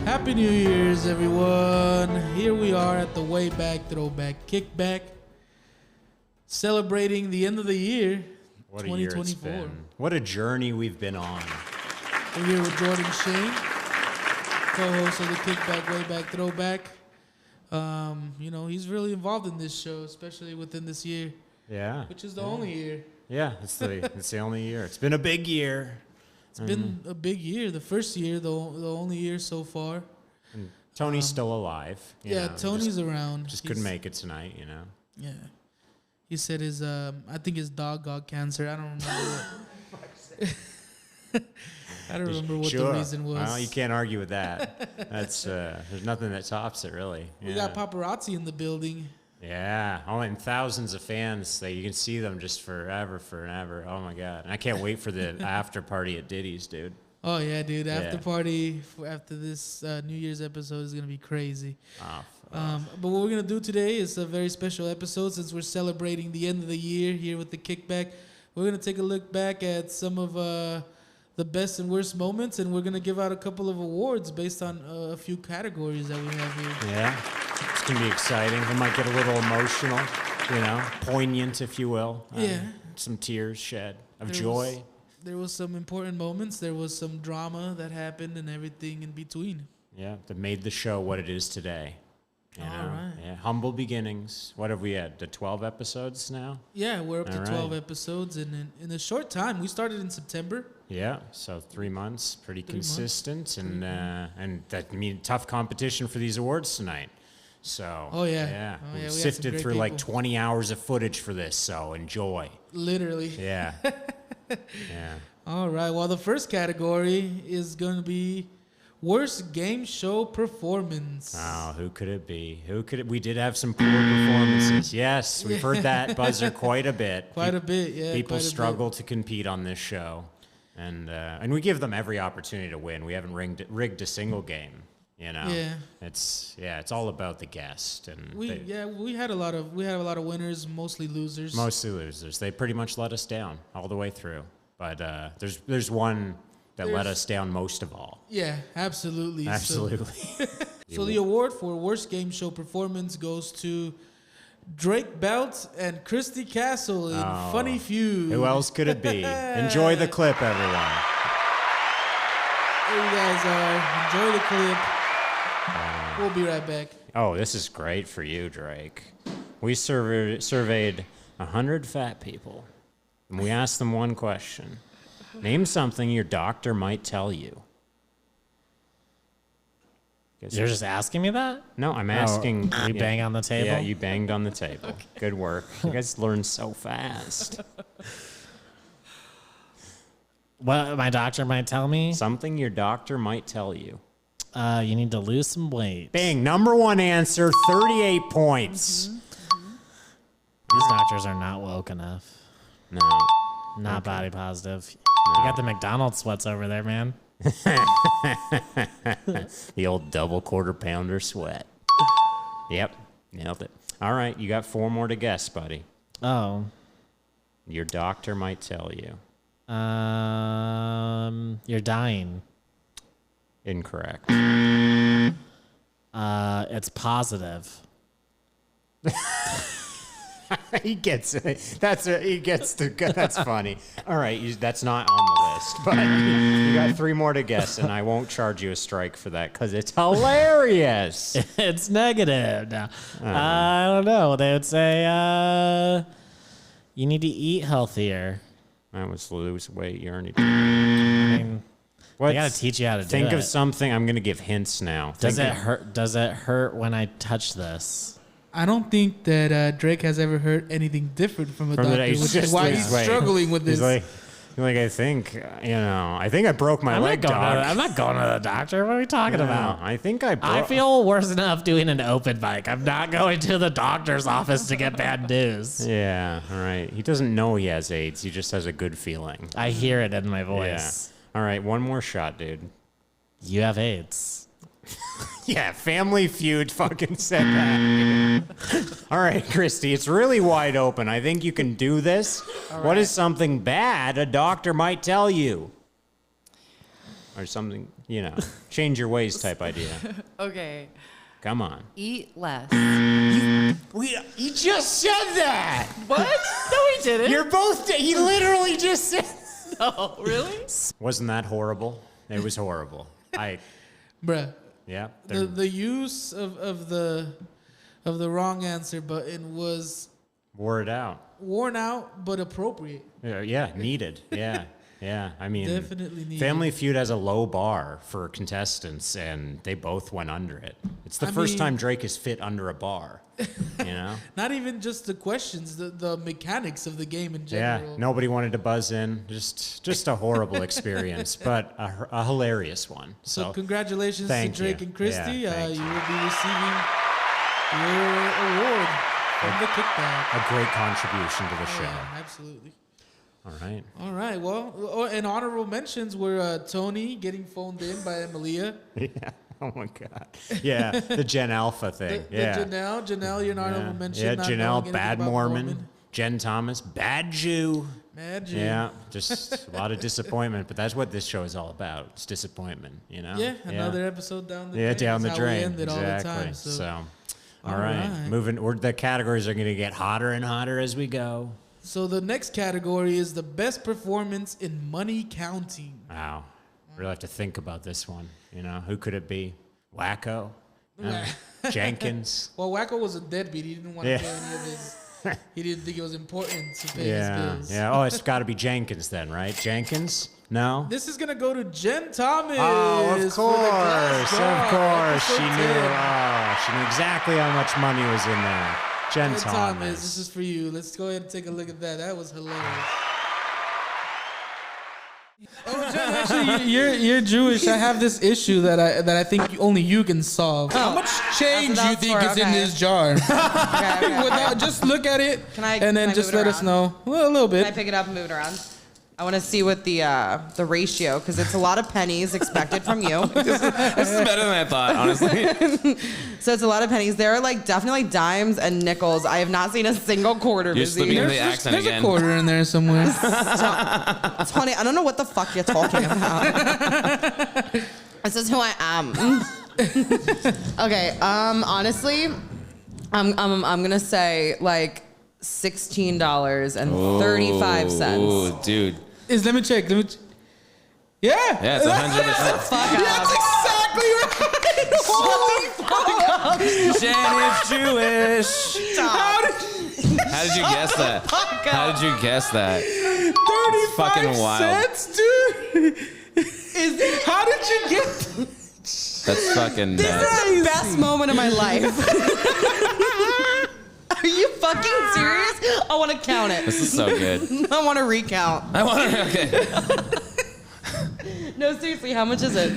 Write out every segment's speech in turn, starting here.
Happy New Year's, everyone. Here we are at the way back throwback kickback, celebrating the end of the year, What 2024. a year it's been. What a journey we've been on. We're here with Jordan Cheyne, co-host of the Kickback Way Back Throwback. He's really involved in this show, especially within this year, Yeah. which is the only year. Yeah, it's the only year. It's been a big year. It's been a big year. The first year, the only year so far. And Tony's still alive. Tony's around. Just couldn't make it tonight, you know. Yeah. He said I think his dog got cancer. I don't remember what. I don't remember what the reason was. Well, you can't argue with that. That's there's nothing that tops it, really. We got paparazzi in the building. Yeah. Oh, and thousands of fans. You can see them just forever. Oh, my God. And I can't wait for the after party at Diddy's, dude. Oh, yeah, dude. After party after this New Year's episode is going to be crazy. But what we're going to do today is a very special episode since we're celebrating the end of the year here with the Kickback. We're going to take a look back at some of the best and worst moments, and we're going to give out a couple of awards based on a few categories that we have here. Yeah. It's going to be exciting. We might get a little emotional, poignant, if you will. Some tears shed of joy. There was some important moments. There was some drama that happened and everything in between. Yeah, that made the show what it is today. All right. Yeah, humble beginnings. What have we had? The 12 episodes now? Yeah, we're up to All 12 right. episodes, and in a short time, we started in September. Yeah, so 3 months, pretty consistent, and that tough competition for these awards tonight. So we sifted through like 20 hours of footage for this, so enjoy. Literally. Yeah, yeah. All right. Well, the first category is going to be worst game show performance. Oh, who could it be? We did have some poor performances. Yes, we've heard that buzzer quite a bit. Yeah. People struggle to compete on this show, and we give them every opportunity to win. We haven't rigged a single game. Yeah. It's all about the guest, and we had a lot of winners, mostly losers. Mostly losers. They pretty much let us down all the way through. But there's one that let us down most of all. Yeah, absolutely. Absolutely. So the award for worst game show performance goes to Drake Belt and Christy Castle in Funny Feud. Who else could it be? Enjoy the clip, everyone. There you guys are. Enjoy the clip. We'll be right back. Oh, this is great for you, Drake. We surveyed 100 fat people, and we asked them one question. Name something your doctor might tell you. You're just asking me that? No, I'm asking. You bang on the table? Yeah, you banged on the table. Okay. Good work. You guys learn so fast. What my doctor might tell me? Something your doctor might tell you. You need to lose some weight. Bang, number one answer, 38 points. These doctors are not woke enough. No. Not body positive. You got the McDonald's sweats over there, man. The old double quarter pounder sweat. Yep, nailed it. All right, you got 4 more to guess, buddy. Oh. Your doctor might tell you. You're dying. Incorrect. It's positive. He gets it. That's funny. All right, that's not on the list, but you got 3 more to guess, and I won't charge you a strike for that because it's hilarious. It's negative. No. I don't know. They would say you need to eat healthier. That was lose weight. You already. I mean, they got to teach you how to do it. Think of something. I'm going to give hints now. Does it hurt? Does it hurt when I touch this? I don't think that Drake has ever heard anything different from a doctor, which is why he's struggling with this. I think I broke my leg, dog. I'm not going to the doctor. What are we talking about? I think I feel worse enough doing an open mic. I'm not going to the doctor's office to get bad news. Yeah, all right. He doesn't know he has AIDS. He just has a good feeling. I hear it in my voice. Yeah. All right, one more shot, dude. You have AIDS. Yeah, Family Feud fucking said that. All right, Christy, it's really wide open. I think you can do this. What is something bad a doctor might tell you? or something, change your ways type idea. Okay. Come on. Eat less. You just said that. What? No, he didn't. You're both. He literally just said. No, really? Wasn't that horrible? It was horrible. Bruh. Yeah. The use of the wrong answer button was worn out, but appropriate. Yeah, needed. Yeah. Yeah, I mean, definitely needed. Family Feud has a low bar for contestants, and they both went under it. It's the first time Drake has fit under a bar, Not even just the questions, the mechanics of the game in general. Yeah, nobody wanted to buzz in. Just a horrible experience, but a hilarious one. So congratulations to Drake and Christy. Yeah, you will be receiving your award from the Kickback. A great contribution to the show. Yeah, absolutely. All right. Well, and honorable mentions were Tony getting phoned in by Emilia. Yeah. Oh my God. Yeah. The Gen Alpha thing. Janelle, you're an honorable mention. Yeah. Janelle, bad Mormon. Jen Thomas, bad Jew. Bad Jew. Yeah. Just a lot of disappointment, but that's what this show is all about. It's disappointment. Yeah. Another episode down the drain. Yeah, down the drain. We end it exactly. all the time. So. All right. Moving. The categories are going to get hotter and hotter as we go. So the next category is the best performance in money counting. Wow. Really have to think about this one. Who could it be? Wacko? Jenkins? Well, Wacko was a deadbeat. He didn't want to pay any of his... He didn't think it was important to pay his bills. Yeah. Oh, it's got to be Jenkins then, right? Jenkins? No? This is going to go to Jen Thomas. Oh, of course. She knew exactly how much money was in there. Jen Thomas. This is for you. Let's go ahead and take a look at that. That was hilarious. Oh, Jen, actually, you're Jewish. I have this issue that I think only you can solve. How much change do you think is in this jar? Okay. Just look at it and then just let us know. Well, a little bit. Can I pick it up and move it around? I want to see what the ratio, because it's a lot of pennies expected from you. This is better than I thought, honestly. So it's a lot of pennies. There are definitely dimes and nickels. I have not seen a single quarter. You're slipping in the accent there's again. A quarter in there somewhere. It's funny. I don't know what the fuck you're talking about. This is who I am. Okay. Honestly, I'm gonna say $16.35. Ooh, dude. Let me check. Yeah. Yeah, it's 100%. That's exactly right. Holy fuck. Jen is Jewish. How did you guess that? How did you guess that? 35 fucking wild. cents, dude. How did you get? That's fucking This nuts. is the best moment of my life. Are you fucking serious? I want to count it. This is so good. I want to recount. Okay. No, seriously, how much is it?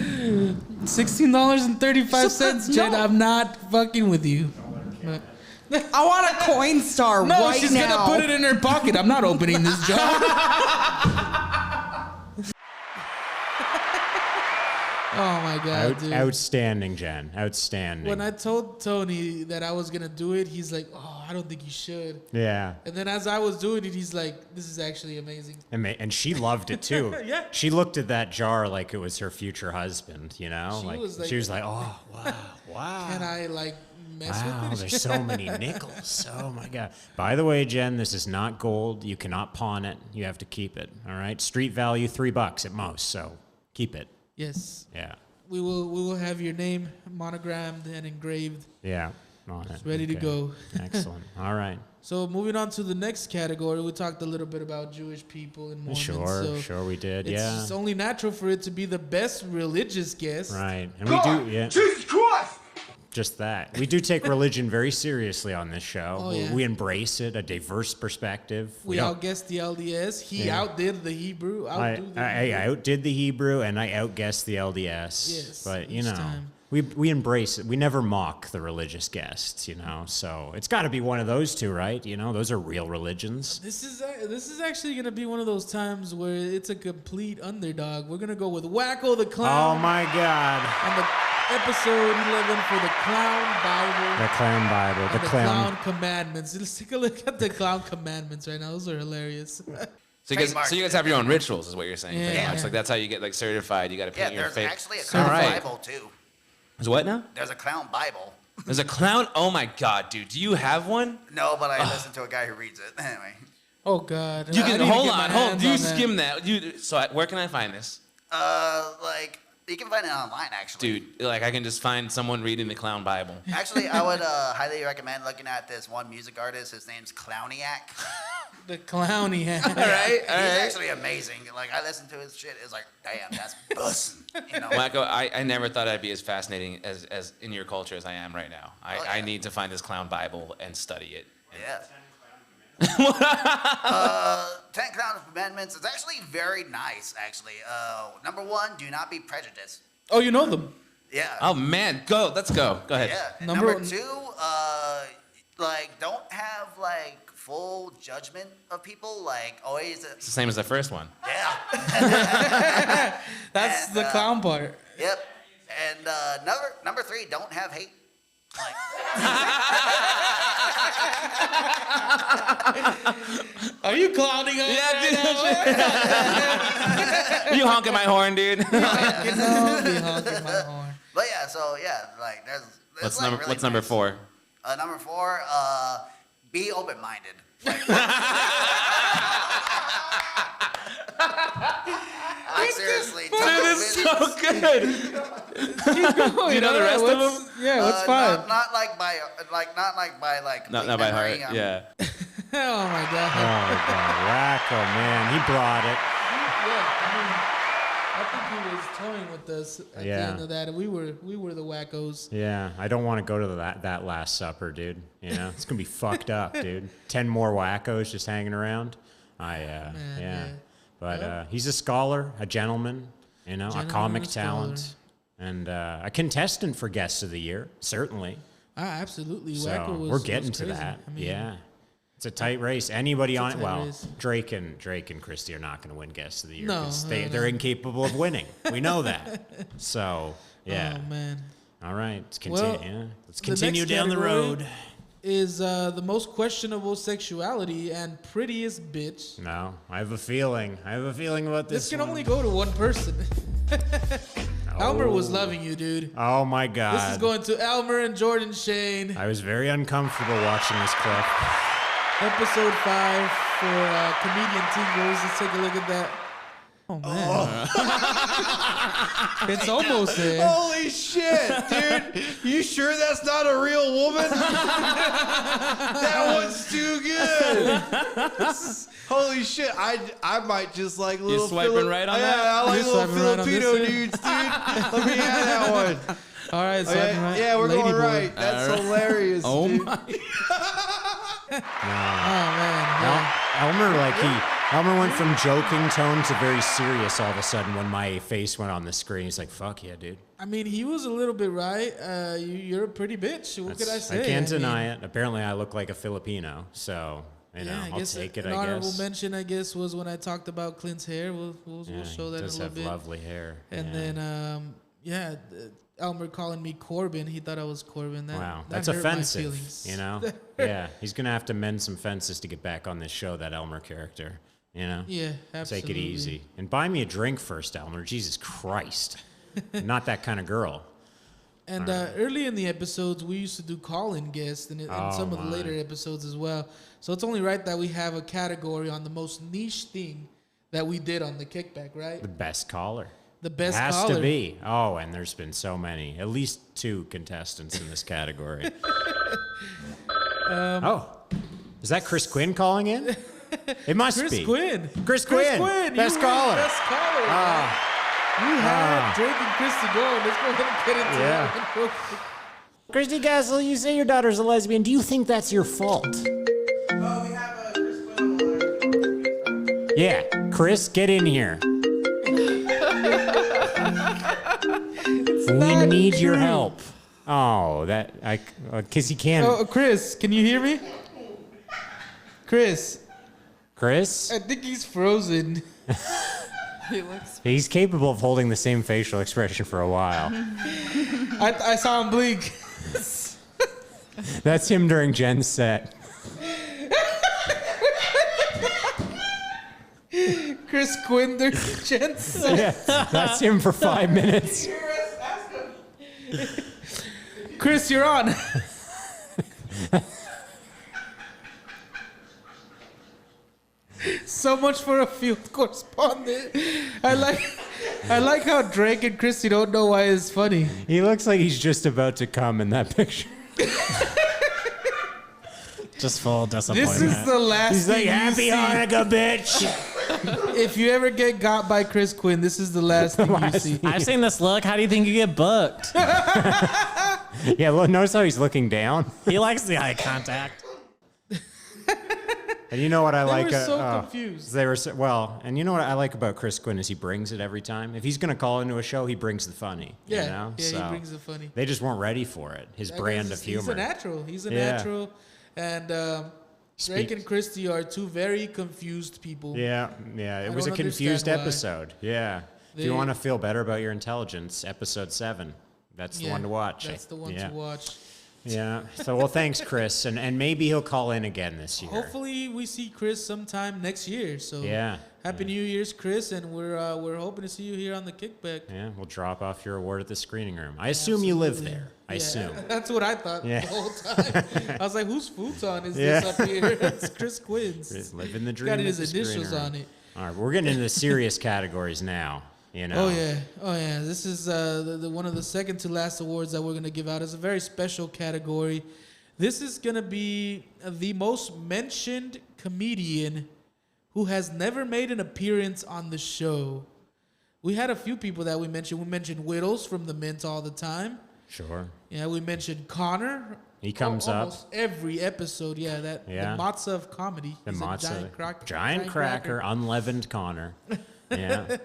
$16.35, Jen. I'm not fucking with you. I want a coin star No, right she's now. gonna put it in her pocket. I'm not opening this jar. Oh my God, dude. Outstanding, Jen. Outstanding. When I told Tony that I was gonna do it, he's like, "Oh, I don't think you should." Yeah. And then as I was doing it, he's like, "This is actually amazing." And she loved it too. Yeah. She looked at that jar like it was her future husband, She was like, "Oh, wow. Can I mess Wow, with it? there's so many nickels. Oh my God. By the way, Jen, this is not gold. You cannot pawn it. You have to keep it. All right. Street value $3 at most. So keep it. Yes. Yeah. We will have your name monogrammed and engraved. Yeah. On it. Ready to go. Excellent. All right. So moving on to the next category, we talked a little bit about Jewish people and Mormons. Sure we did. It's only natural for it to be the best religious guest. Right. And we do. Yeah. Jesus Christ! Just that. We do take religion very seriously on this show. Oh, yeah. We embrace it, a diverse perspective. We outguessed the LDS. He outdid the Hebrew. I outdid the Hebrew and I outguessed the LDS. Yes. But, time. we embrace it. We never mock the religious guests, So it's got to be one of those two, right? Those are real religions. This is actually going to be one of those times where it's a complete underdog. We're going to go with Wacko the Clown. Oh, my God. On the episode 11 for the Clown Bible. The Clown Bible. And the Clown Commandments. Let's take a look at the Clown Commandments right now. Those are hilarious. So you guys have your own rituals, is what you're saying. Yeah. Like that's how you get like certified. You got to paint your face. There's actually a clown Bible too. There's what now? There's a clown Bible. There's a clown. Oh my God, dude. Do you have one? No, but I listen to a guy who reads it. Anyway. Oh God. You can hold on. Do you skim that? Where can I find this? Like you can find it online actually. Dude, like I can just find someone reading the clown Bible. Actually, I would highly recommend looking at this one music artist. His name's Clowniac. The Clowniac. All right. He's actually amazing. Like I listen to his shit. It's like, damn, that's bussin'. You know. Wacko, I never thought I'd be as fascinating as in your culture as I am right now. I need to find this clown Bible and study it. Yeah. 10 Clown Commandments is actually very nice, actually. Number 1, do not be prejudiced. Oh, you know them. Yeah. Oh, man. Let's go. Go ahead. Yeah. And number 2, like, don't have, like, full judgment of people. Like, always. It's the same as the first one. Yeah. That's the clown part. Yep. And number 3, don't have hate. Like. Are you clowning us? Yeah, dude. You honking my horn, dude. Be honking my horn. But yeah, so yeah, like there's What's like number really What's number nice. 4? Number 4, be open-minded. Like seriously, Dude, it's so good. Keep going. Do you know the rest of them? Yeah, what's fine? Not by Not by heart. Yeah. Oh my God. Oh my God, Wacko, man, he brought it. Yeah, I think he was toying with us at the end of that. We were the wackos. Yeah, I don't want to go to that Last Supper, dude. You know, it's gonna be fucked up, dude. 10 more wackos just hanging around. But he's a scholar, a gentleman, you know, a comic talent, and a contestant for Guest of the Year, certainly. Absolutely. So Wacko was, we're getting was to crazy. that. I mean, yeah. It's a tight race. Anybody on it? Well, race. Drake and Christy are not going to win Guest of the Year No, because no. they're incapable of winning. We know that. So, yeah. Oh man. All right. Let's continue. Well, Let's continue down the category road. Is the most questionable sexuality and prettiest bitch. No, I have a feeling. About this. This can one. only go to one person. Elmer was loving you, dude. Oh my God. This is going to Elmer and Jordan Cheyne. I was very uncomfortable watching this clip. Episode 5 for comedian tingles. Let's take a look at that. Oh man, it's almost there. Holy shit, dude! You sure that's not a real woman? That one's too good. Holy shit! I might just like little. You swiping right on that? Yeah, I like You're little swiping right on Filipino this dudes, dude. Let me have that one. All right, so Yeah, we're going right. That's hilarious. Oh dude. my. Oh man, yeah. Elmer went from joking tone to very serious all of a sudden when my face went on the screen. He's like, "Fuck yeah, dude." I mean, he was a little bit right. You're a pretty bitch. What could I say? I can't deny it. Apparently, I look like a Filipino, so you know, I'll take it. An honorable I guess. mention, I guess, was when I talked about Clint's hair. We'll show that in a does little have bit. lovely hair. And then, Elmer calling me Corbin. He thought I was Corbin. Wow, that that's hurt my offensive. feelings. You know, yeah, he's gonna have to mend some fences to get back on this show. That Elmer character, you know. Yeah, absolutely. Take it easy and buy me a drink first, Elmer. Jesus Christ, not that kind of girl. And early in the episodes, we used to do call-in guests, and some of the later episodes as well. So it's only right that we have a category on the most niche thing that we did on the Kickback, right? The best caller. The best Has caller. to be. Oh, and there's been so many. At least 2 contestants in this category. Is that Chris Quinn calling in? It must Chris be. Quinn. Chris Quinn. Best you caller. Best caller. You had Drake and Christy going. Let's go ahead and get into that one real quick. Christy Castle, you say your daughter's a lesbian. Do you think that's your fault? Oh, we have a Chris Quinn alert. Yeah, Chris, get in here. We need your help. Oh, because he can't. Oh, Chris, can you hear me? Chris, Chris? I think he's frozen. He's capable of holding the same facial expression for a while. I saw him blink. That's him during Jen's set. Chris Quinn during Jen said. Yeah, that's him for 5 minutes. Chris, you're on. So much for a field correspondent. I like how Drake and Christy don't know why it's funny. He looks like he's just about to come in that picture. Just full disappointment. This is the last. He's like, happy Hanukkah, bitch. If you ever get got by Chris Quinn, this is the last thing you see. I've seen this look. How do you think you get booked? Yeah, well, notice how he's looking down. He likes the eye contact. And you know what I like? They were so confused. They were and you know what I like about Chris Quinn is he brings it every time. If he's gonna call into a show, he brings the funny. Yeah, you know? yeah, he brings the funny. They just weren't ready for it. His brand of humor. He's a natural. He's a natural, and Drake and Christy are two very confused people. Yeah. It was a confused episode. Yeah. If you want to feel better about your intelligence, episode 7. That's the one to watch. That's the one to watch. Yeah. So, well, thanks, Chris. And maybe he'll call in again this year. Hopefully, we see Chris sometime next year. So, Happy New Year's, Chris. And we're hoping to see you here on the Kickback. Yeah, we'll drop off your award at the screening room. I assume you live there. I assume. That's what I thought the whole time. I was like, whose futon is this up here? It's Chris Quinn's. Living the dream. Got his initials on it. All right, we're getting into the serious categories now. You know. Oh yeah. This is the one of the second to last awards that we're gonna give out. It's a very special category. This is gonna be the most mentioned comedian who has never made an appearance on the show. We had a few people that we mentioned. We mentioned Whittles from The Mint all the time. Sure. Yeah, we mentioned Connor. He comes almost every episode. Yeah, the matzah of comedy. The matzah, giant cracker, unleavened Connor. Yeah.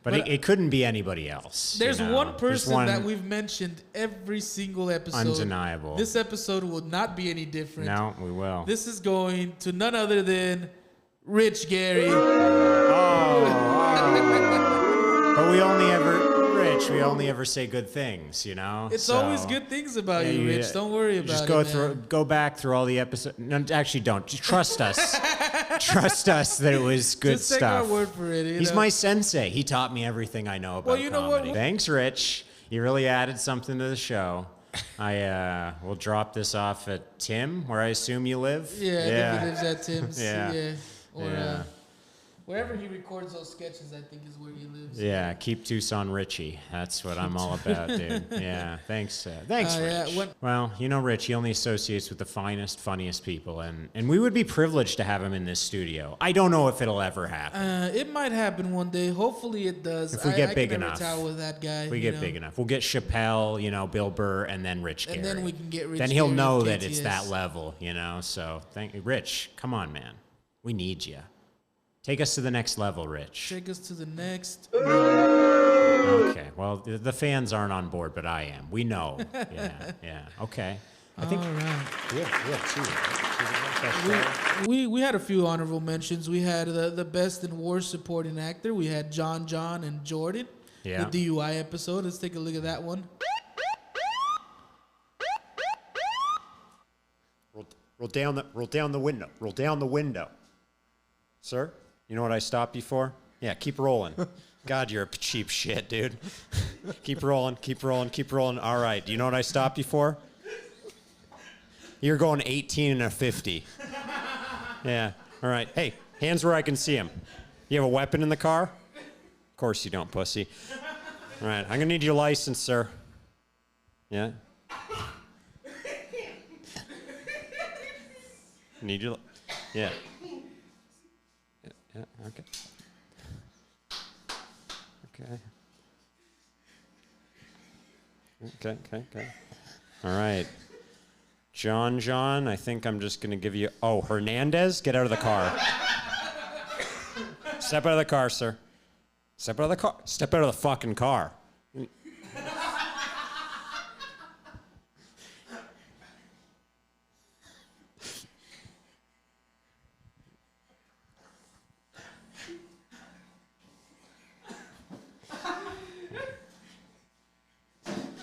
But it couldn't be anybody else. There's one person that we've mentioned every single episode. Undeniable. This episode will not be any different. No, we will. This is going to none other than Rich Gary. But we only ever say good things, you know? It's always good things about you, Rich. Don't worry about it. Just go back through all the episodes. No, actually, don't. Just trust us. Trust us that it was good stuff. Just take our word for it. He's my sensei. He taught me everything I know about comedy. Thanks, Rich. You really added something to the show. I will drop this off at Tim, where I assume you live. Yeah. He lives at Tim's. Yeah. Or wherever he records those sketches, I think is where he lives. Yeah, keep Tucson Richie. That's what I'm all about, dude. Yeah, thanks, Rich. Well, you know, Rich, he only associates with the finest, funniest people, and we would be privileged to have him in this studio. I don't know if it'll ever happen. It might happen one day. Hopefully it does. If we get big enough. I can never tell with that guy. If we get big enough. We'll get Chappelle, Bill Burr, and then Rich Gary. And then we can get Rich Then he'll Gary know that it's that level, So thank you. Rich, come on, man. We need you. Take us to the next level, Rich. Take us to the next. Okay. Well, the fans aren't on board, but I am. We know. Yeah. Okay. I think. All right. Yeah. We had a few honorable mentions. We had the best and worst supporting actor. We had John and Jordan. Yeah. The DUI episode. Let's take a look at that one. Roll down the window. Roll down the window. Sir? You know what I stopped you for? Yeah, keep rolling. God, you're a cheap shit, dude. Keep rolling. All right. Do you know what I stopped you for? You're going 18 and a 50. Yeah. All right. Hey, hands where I can see them. You have a weapon in the car? Of course you don't, pussy. All right. I'm going to need your license, sir. Yeah? Need your... Yeah. Yeah, okay. Okay. All right. John, I think I'm just going to give you... Oh, Hernandez, get out of the car. Step out of the car, sir. Step out of the car. Step out of the fucking car.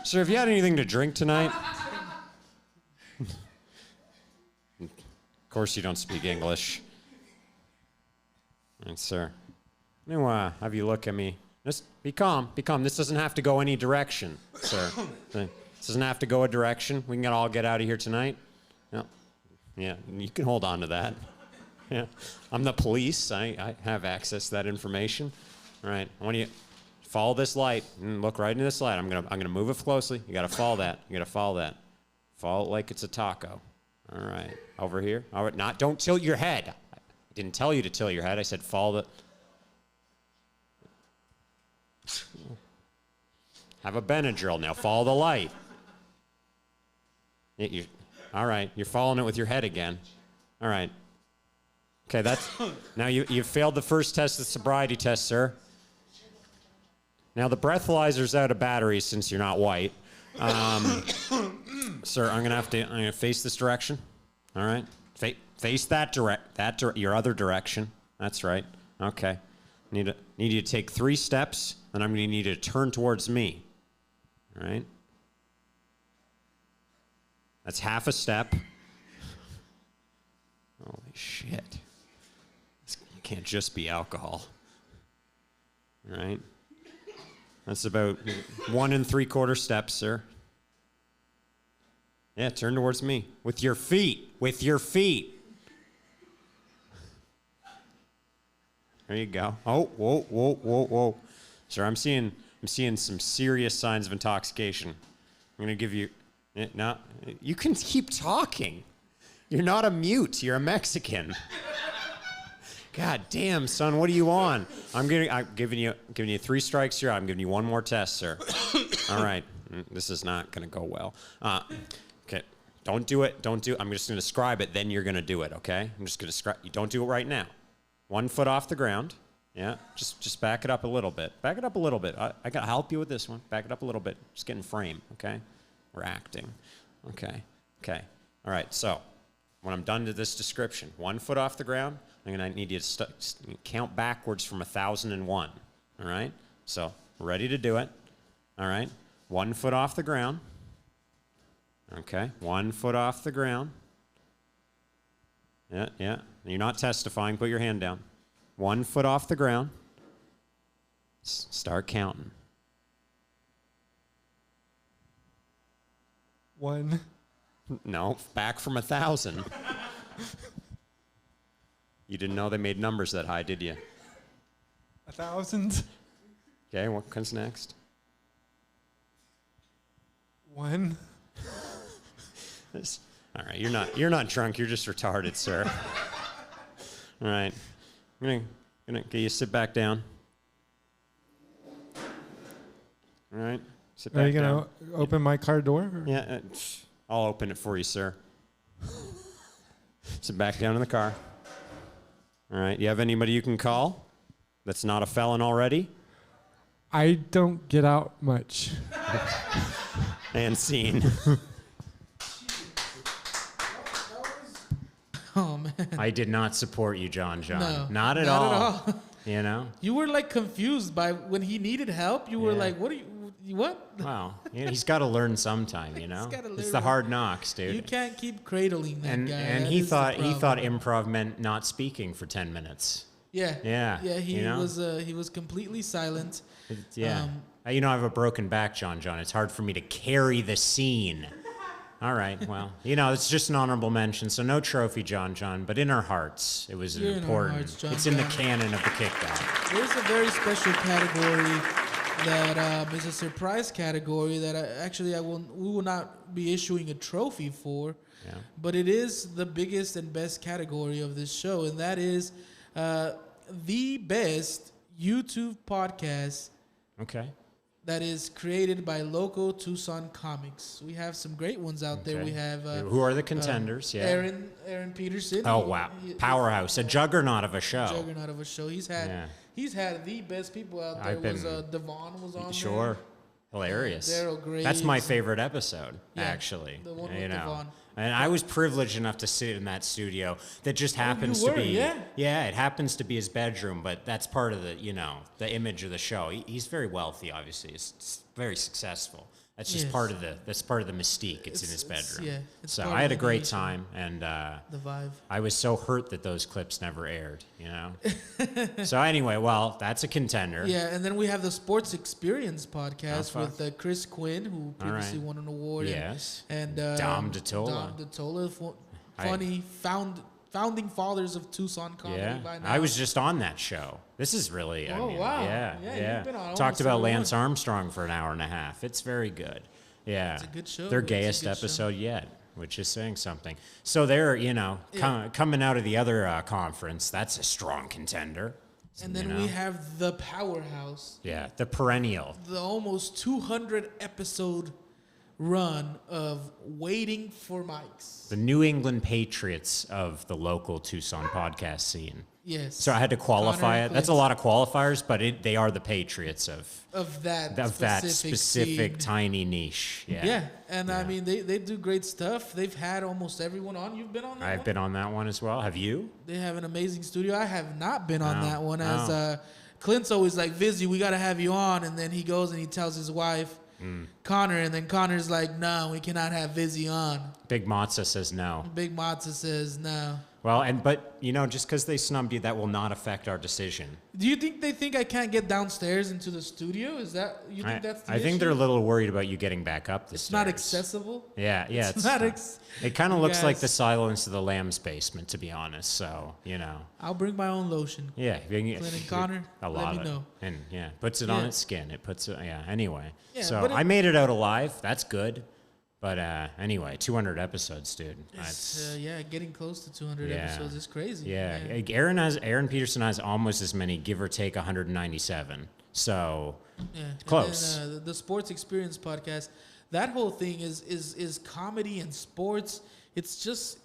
Sir, have you had anything to drink tonight? Of course you don't speak English. All right, sir. Let me have you look at me. Just be calm. Be calm. This doesn't have to go any direction, sir. This doesn't have to go a direction. We can all get out of here tonight. No. Yeah, you can hold on to that. Yeah. I'm the police. I have access to that information. All right. I want you to follow this light and look right into this light. I'm gonna move it closely. You gotta follow that. You gotta follow that. Follow it like it's a taco. All right. Over here. All right. Don't tilt your head. I didn't tell you to tilt your head. I said follow the. Have a Benadryl now. Follow the light. All right. You're following it with your head again. All right. Okay, that's now you failed the first test, the sobriety test, sir. Now the breathalyzer's out of batteries since you're not white. Sir, I'm gonna face this direction. All right, face your other direction. That's right. Okay, need you to take 3 steps, and I'm gonna need you to turn towards me. All right, that's half a step. Holy shit. Can't just be alcohol. All right. That's about 1 3/4 steps, sir. Yeah, turn towards me. With your feet. With your feet. There you go. Oh, whoa. Sir, I'm seeing some serious signs of intoxication. I'm gonna give you no, you can keep talking. You're not a mute, you're a Mexican. God damn, son, what are you on? I'm giving you 3 strikes. You're out. I'm giving you 1 more test, sir. All right. This is not going to go well. Okay. Don't do it. I'm just going to describe it. Then you're going to do it, okay? I'm just going to describe. You don't do it right now. 1 foot off the ground. Yeah. Just back it up a little bit. Back it up a little bit. I got to help you with this one. Back it up a little bit. Just get in frame, okay? We're acting. Okay. All right. So when I'm done to this description, 1 foot off the ground, I'm going to need you to count backwards from 1,001. All right? So, ready to do it. All right? 1 foot off the ground. Okay. 1 foot off the ground. Yeah. You're not testifying. Put your hand down. 1 foot off the ground. Start counting. 1. No, back from 1,000. You didn't know they made numbers that high, did you? 1,000. Okay, what comes next? 1. All right, you're not drunk. You're just retarded, sir. All right, I'm gonna get you to sit back down. All right, sit back down. Are you gonna open my car door? Or? Yeah, I'll open it for you, sir. Sit back down in the car. All right. You have anybody you can call that's not a felon already? I don't get out much. And scene. Oh, man. I did not support you, John. No, not at all. You know? You were like confused by when he needed help. You were like, what? Wow. Yeah, he's got to learn sometime, you know? It's the hard knocks, dude. You can't keep cradling that guy. And he thought improv meant not speaking for 10 minutes. Yeah. He was completely silent. Yeah. I have a broken back, John. It's hard for me to carry the scene. All right. Well, it's just an honorable mention. So no trophy, John. But in our hearts, it was important. It's in the canon of the Kickback. There's a very special category that is a surprise category that we will not be issuing a trophy for. Yeah. But it is the biggest and best category of this show, and that is the best YouTube podcast. Okay. That is created by local Tucson comics. We have some great ones out there. We have who are the contenders? Aaron Peterson. Oh wow, powerhouse, a juggernaut of a show. He's had the best people out there. Devon was on there. Sure, hilarious. Daryl Graves. That's my favorite episode, actually. The one with Devon. And I was privileged enough to sit in that studio that just happens to be, it happens to be his bedroom, but that's part of the image of the show. He's very wealthy, obviously. It's very successful. That's just part of the mystique. It's in his bedroom. Yeah. So I had a great time, and the vibe. I was so hurt that those clips never aired. So anyway, well, that's a contender. Yeah, and then we have the Sports Experience podcast with Chris Quinn, who previously won an award. Yes. And Dom DeTola. Dom DeTola, funny founding fathers of Tucson comedy by now. I was just on that show. This is really, wow. Yeah. You've been on Talked about Lance Armstrong for an hour and a half. It's very good. Yeah. It's a good show. Their gayest episode yet, which is saying something. So they're, coming out of the other conference, that's a strong contender. And then we have the powerhouse. Yeah, the perennial. The almost 200 episode run of Waiting for Mics. The New England Patriots of the local Tucson podcast scene. Yes. So I had to qualify it. That's a lot of qualifiers, but they are the Patriots of that specific tiny niche. Yeah. Yeah, and I mean they do great stuff. They've had almost everyone on. You've been on that one? I've been on that one as well. Have you? They have an amazing studio. I have not been on that one. As Clint's always like, Vizzy, we got to have you on, and then he goes and he tells his wife, Connor, and then Connor's like, no, we cannot have Vizzy on. Big Matza says no. Big Matza says no. Well, but just because they snubbed you, that will not affect our decision. Do you think they think I can't get downstairs into the studio? Is that you think that's the I think issue? they're a little worried about you getting back up the stairs. It's not accessible. Yeah, it's not. It kind of looks like the Silence of the Lambs basement, to be honest. So I'll bring my own lotion. Yeah, Clint and Connor, let me know. And puts it on its skin. It puts it. Yeah. Anyway, so I made it out alive. That's good. But anyway, 200 episodes, dude. Getting close to 200 episodes is crazy. Yeah. Aaron Peterson has almost as many, give or take 197. So close. And then, the Sports Experience podcast, that whole thing is comedy and sports. It's just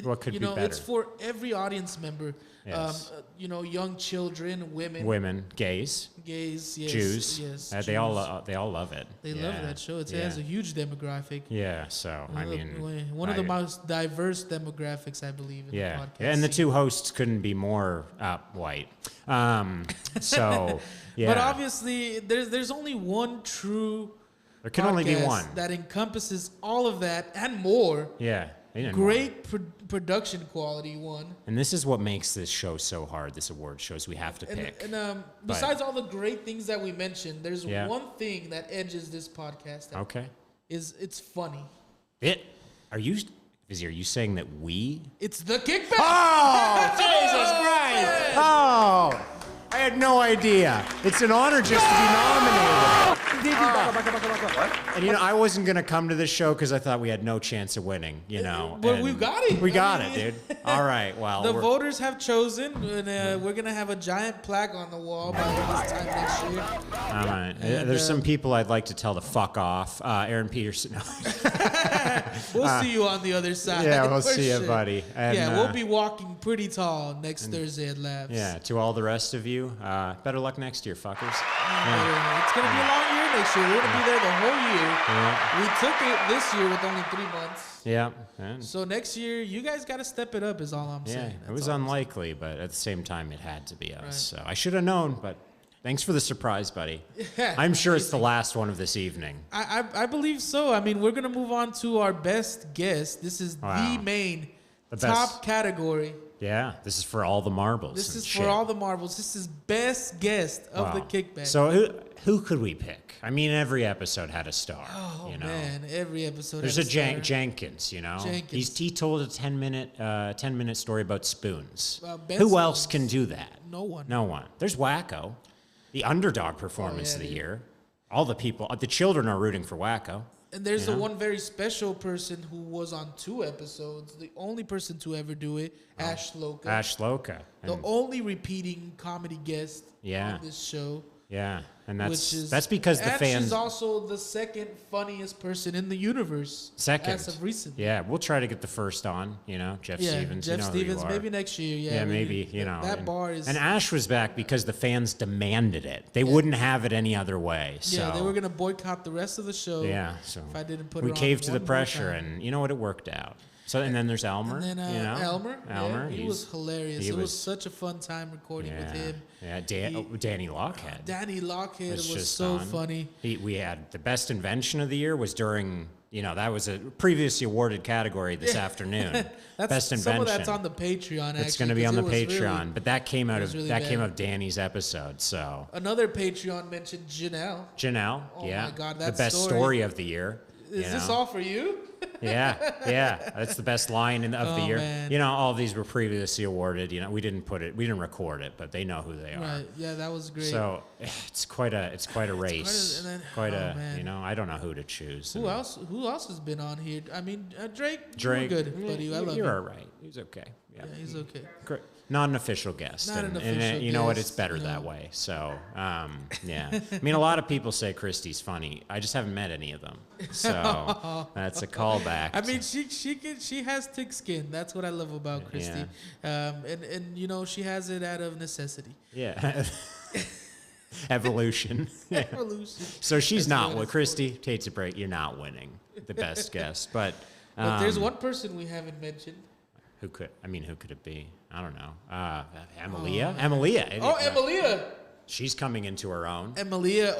what could be better? It's for every audience member. Yes. Young children, women, gays, yes, Jews. Yes, they all love it. They love that show. It has a huge demographic. Yeah, so one of the most diverse demographics, I believe, in the podcast. Yeah, and the two hosts couldn't be more white. So yeah, but obviously, there's only one true. There can only be one that encompasses all of that and more. Yeah. Great production quality one. And this is what makes this show so hard, this award shows we have to pick. And besides all the great things that we mentioned, there's one thing that edges this podcast out. Okay. It's funny. Are you saying that we? It's the Kickback! Oh, Jesus Christ! Oh, I had no idea. It's an honor just to be nominated. And I wasn't gonna come to this show because I thought we had no chance of winning. But we got it. We got it, dude. All right. Well, the voters have chosen, and we're gonna have a giant plaque on the wall by this time next year. All right. There's some people I'd like to tell to fuck off. Aaron Peterson. We'll see you on the other side. Yeah, we'll see you, buddy. And, we'll be walking pretty tall next Thursday at Labs. Yeah. To all the rest of you, better luck next year, fuckers. It's gonna be a long year next year. We're gonna be there the whole year. Yeah. We took it this year with only 3 months. Yeah. So next year, you guys got to step it up. Is all I'm saying. It was unlikely, but at the same time, it had to be us. Right. So I should have known, but thanks for the surprise, buddy. Yeah, I'm sure it's the last one of this evening. I believe so. I mean, we're gonna move on to our best guest. This is the main top category. Yeah, this is for all the marbles. This is for all the marbles. This is best guest of the Kickback. So who could we pick? I mean, every episode had a star. Oh, man, every episode. There's a Jenkins, Jenkins. He told a 10-minute story about spoons. Who else can do that? No one. No one. There's Wacko, the underdog performance of the year. All the people, the children are rooting for Wacko. And there's the one very special person who was on 2 episodes, the only person to ever do it, Ash Loka. Ash Loka. The only repeating comedy guest on this show. Yeah, and that's because the fans. She's also the second funniest person in the universe. As of recently. Yeah, we'll try to get the first on. Jeff Stevens. Jeff Stevens. Maybe next year. Yeah, maybe. That bar is. And Ash was back because the fans demanded it. They wouldn't have it any other way. So. Yeah, they were gonna boycott the rest of the show. Yeah, so if I didn't put we caved to the pressure, and you know what? It worked out. So and then there's Elmer. And then Elmer. Yeah, he was hilarious. It was such a fun time recording with him. Yeah, Danny Lockhead. Danny Lockhead was so funny. We had the best invention of the year was during. That was a previously awarded category this afternoon. Best invention. Some of that's on the Patreon. It's going to be on the Patreon, but that came out of Danny's episode. So another Patreon mentioned Janelle. Oh my God, the best story of the year. Is this all for you? yeah, that's the best line of the year. Man. All of these were previously awarded. We didn't record it, but they know who they are. Right. Yeah, that was great. So it's quite a race. I don't know who to choose. Who else has been on here? I mean, Drake. Drake, you were good, buddy. I love you're him. all right. He's okay. Yeah, he's okay. Great. Not an official guest. And you know what? It's better that way. So, yeah. I mean, a lot of people say Christy's funny. I just haven't met any of them. So that's a callback. I mean, she has thick skin. That's what I love about Christy. Yeah. And she has it out of necessity. Yeah. Evolution. Evolution. So she's not with Christy. Takes a break. You're not winning the best guest. But there's one person we haven't mentioned. Who could it be? I don't know. Emilia? Emilia. Emilia. She's coming into her own. Emilia.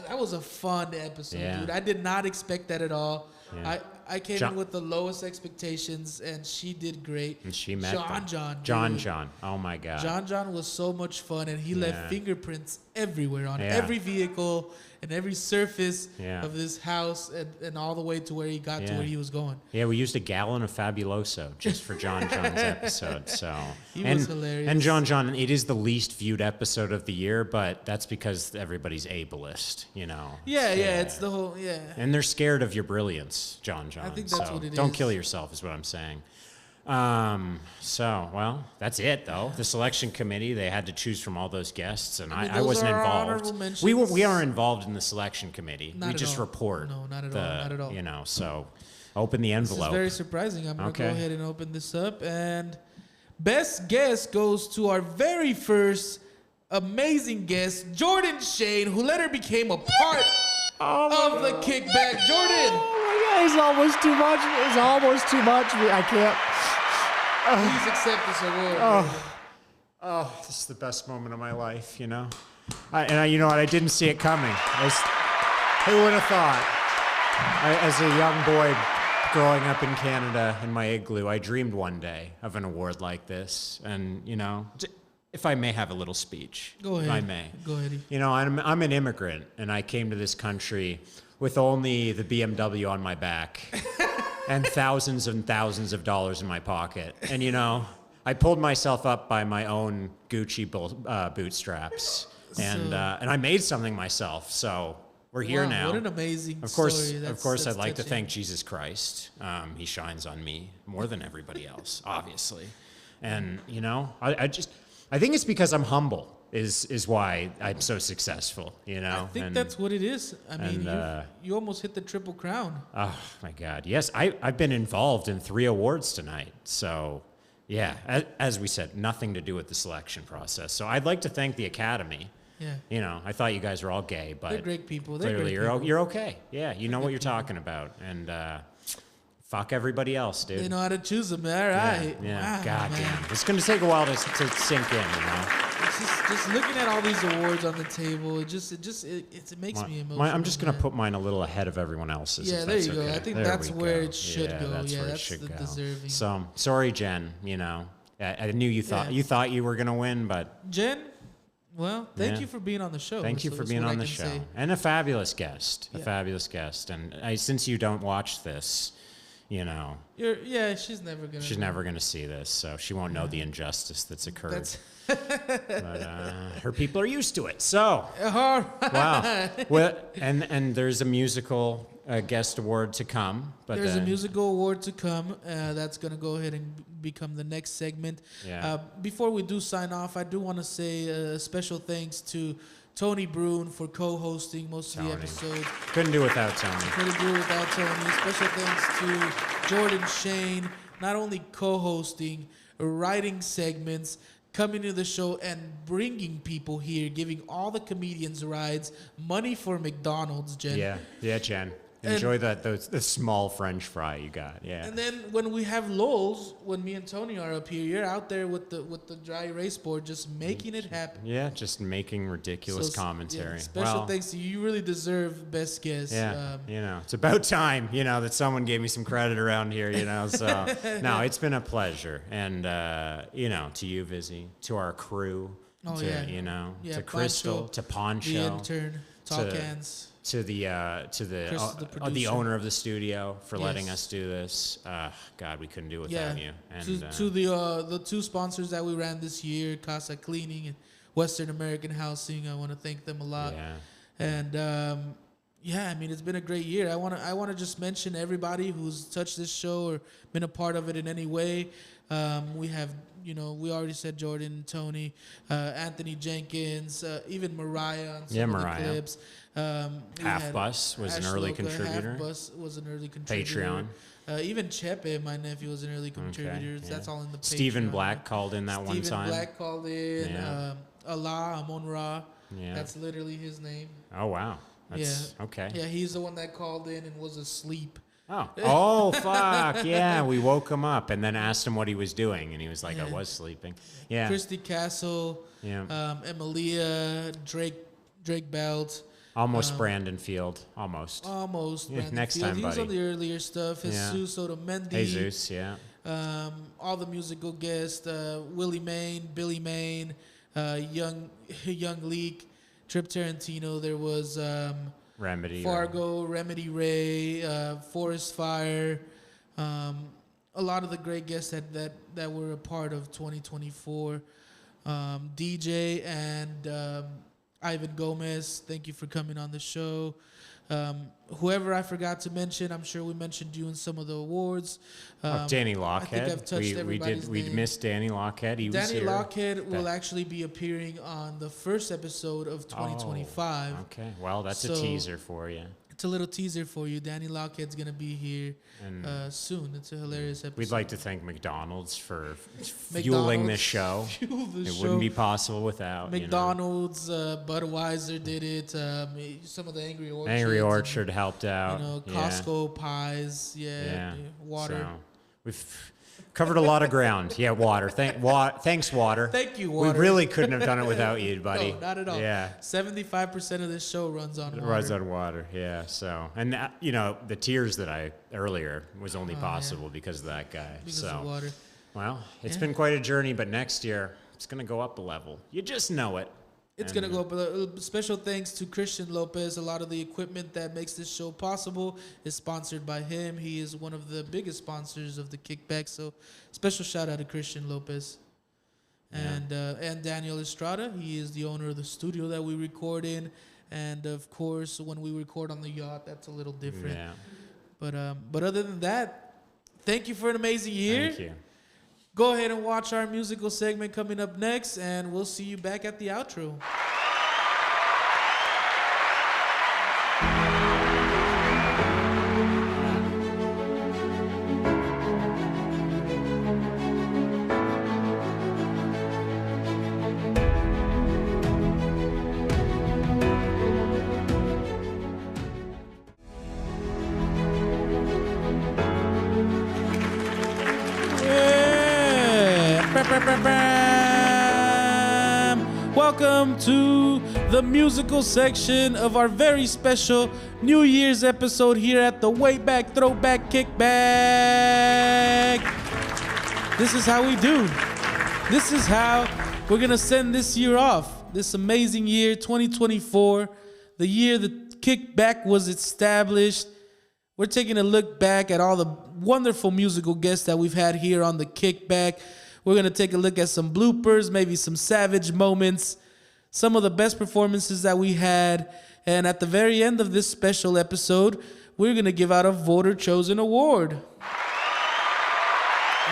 That was a fun episode, dude. I did not expect that at all. Yeah. I came in with the lowest expectations, and she did great. And she met John. Oh, my God. John was so much fun, and he left fingerprints everywhere on every vehicle and every surface of this house and all the way to where he got to where he was going. Yeah, we used a gallon of Fabuloso just for John's episode. So he was hilarious. And John, it is the least viewed episode of the year, but that's because everybody's ableist, Yeah, it's the whole, And they're scared of your brilliance, John. I think that's what it is. Don't kill yourself is what I'm saying. That's it though. The selection committee, they had to choose from all those guests, and I wasn't involved. We aren't involved in the selection committee. We just report. No, not at all. So open the envelope. This is very surprising. I'm going to go ahead and open this up, and best guest goes to our very first amazing guest, Jordan Cheyne, who later became a part of the Kickback. Jordan. It's almost too much. I can't. Please accept this award. This is the best moment of my life, you know what? I didn't see it coming. Who would have thought? As a young boy growing up in Canada in my igloo, I dreamed one day of an award like this. And, if I may have a little speech. Go ahead. If I may. Go ahead. I'm an immigrant, and I came to this country with only the BMW on my back and thousands of dollars in my pocket. And, I pulled myself up by my own Gucci bootstraps. And I made something myself. So we're here now. What an amazing story. Of course, I'd like to thank Jesus Christ. He shines on me more than everybody else, obviously. And, I think it's because I'm humble. Is why I'm so successful, I think that's what it is. I mean, you almost hit the Triple Crown. Oh, my God. Yes, I've been involved in 3 awards tonight. So, yeah, as we said, nothing to do with the selection process. So I'd like to thank the Academy. Yeah. I thought you guys were all gay, but they're great people. Clearly, you're okay. Yeah, you know what you're talking about. And fuck everybody else, dude. They know how to choose them. All right. Yeah. Wow, God man. damn. It's going to take a while to sink in, Just looking at all these awards on the table, it makes me emotional. I'm just going to put mine a little ahead of everyone else's. Yeah, there you go. I think that's where it should go. That's where it that's should go. Deserving. So sorry, Jen. I knew you thought you were going to win, but Jen, well, thank you for being on the show. Thank you for being on the show, and a fabulous guest. Fabulous guest. And since you don't watch this, she's never gonna see this, so she won't know the injustice that's occurred. But her people are used to it. So wow. Well, and there's a musical guest award to come. But there's a musical award to come. That's gonna go ahead and become the next segment. Yeah. Before we do sign off, I do want to say a special thanks to Tony Brune for co-hosting most of the episodes. Couldn't do without Tony. Special thanks to Jordan Cheyne, not only co-hosting, writing segments, coming to the show and bringing people here, giving all the comedians rides, money for McDonald's, Jen. Yeah, Jen. Enjoy the small French fry you got. Yeah. And then when we have lulls, when me and Tony are up here, you're out there with the dry erase board, just making it happen. Yeah, just making ridiculous commentary. Yeah, special thanks to you. You really deserve best guest. Yeah, it's about time, that someone gave me some credit around here, So, no, it's been a pleasure. And, to you, Vizzy, to our crew, to Crystal, to Poncho. The intern, Talk Hands. To the owner of the studio for letting us do this. God, we couldn't do it without you. And to the two sponsors that we ran this year, Casa Cleaning and Western American Housing. I want to thank them a lot. Yeah. And it's been a great year. I want to just mention everybody who's touched this show or been a part of it in any way. We have. We already said Jordan, Tony, Anthony Jenkins, even Mariah on some of the clips. Half Bus was an early contributor. Half Bus was an early contributor. Patreon. Even Chepe, my nephew, was an early contributor. Okay, That's all in the Patreon. Stephen Black called in that one time. Stephen Black called in. Allah Amon Ra. Yeah. That's literally his name. Oh, wow. Okay. Yeah, he's the one that called in and was asleep. Oh, fuck. Yeah, we woke him up and then asked him what he was doing, and he was like, I was sleeping. Yeah. Christy Castle, Emilia, Drake Belt. Almost Brandon Field. Almost. Brandon next Field. time, He was buddy. on the earlier stuff. Jesus Otamendi. Jesus, yeah. All the musical guests, Willie Main, Billy Main, Young Leak, Trip Tarantino. There was... Remedy. Fargo, Remedy Ray, Forest Fire, a lot of the great guests that were a part of 2024. DJ and Ivan Gomez, thank you for coming on the show. Whoever I forgot to mention, I'm sure we mentioned you in some of the awards. Danny Lockhead. I think I've touched everybody's name. We missed Danny Lockhead. Danny Lockhead will actually be appearing on the first episode of 2025. Okay, well, that's a teaser for you. It's a little teaser for you. Danny Lockhead's going to be here soon. It's a hilarious episode. We'd like to thank McDonald's for fueling this show. It wouldn't be possible without. McDonald's, Budweiser did it. Some of the Angry Orchard. Angry Orchard helped out. Costco pies. Water. So we've covered a lot of ground. Yeah, water. Thanks, water. Thank you, water. We really couldn't have done it without you, buddy. No, not at all. Yeah. 75% of this show runs on water. Runs on water, yeah. So, and that, the tears that earlier was only possible because of that guy. Because of water. Well, it's been quite a journey, but next year it's going to go up a level. You just know it. It's going to go up. Special thanks to Christian Lopez. A lot of the equipment that makes this show possible is sponsored by him. He is one of the biggest sponsors of the Kickback. So special shout out to Christian Lopez. And Daniel Estrada. He is the owner of the studio that we record in. And, of course, when we record on the yacht, that's a little different. Yeah. But other than that, thank you for an amazing year. Thank you. Go ahead and watch our musical segment coming up next, and we'll see you back at the outro. Welcome to the musical section of our very special New Year's episode here at the Way Back Throwback Kickback. This is how we do. This is how we're going to send this year off. This amazing year, 2024, the year the Kickback was established. We're taking a look back at all the wonderful musical guests that we've had here on the Kickback. We're going to take a look at some bloopers, maybe some savage moments, some of the best performances that we had. And at the very end of this special episode, we're going to give out a voter chosen award.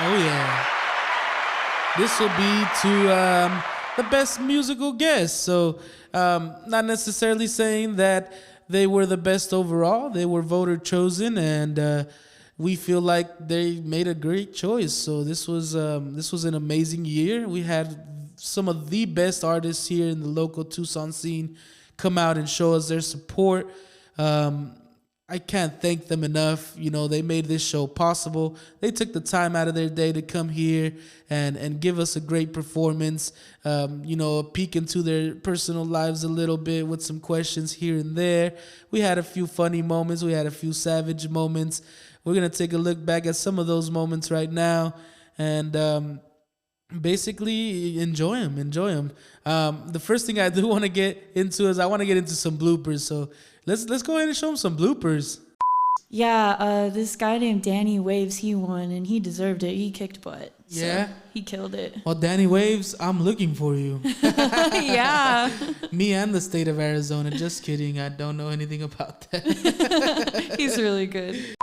Oh, yeah. This will be to the best musical guest. So not necessarily saying that they were the best overall. They were voter chosen, and we feel like they made a great choice. So this was an amazing year. We had some of the best artists here in the local Tucson scene come out and show us their support. I I can't thank them enough. You know, they made this show possible. They took the time out of their day to come here and give us a great performance. You know, a peek into their personal lives a little bit with some questions here and there. We had a few funny moments. We had a few savage moments. We're going to take a look back at some of those moments right now and basically enjoy them. The first thing I do want to get into is I want to get into some bloopers. So let's go ahead and show them some bloopers. Yeah, this guy named Danny Waves, he won, and he deserved it. He kicked butt. So Yeah? he killed it. Well, Danny Waves, I'm looking for you. Yeah. Me and the state of Arizona. Just kidding. I don't know anything about that. He's really good.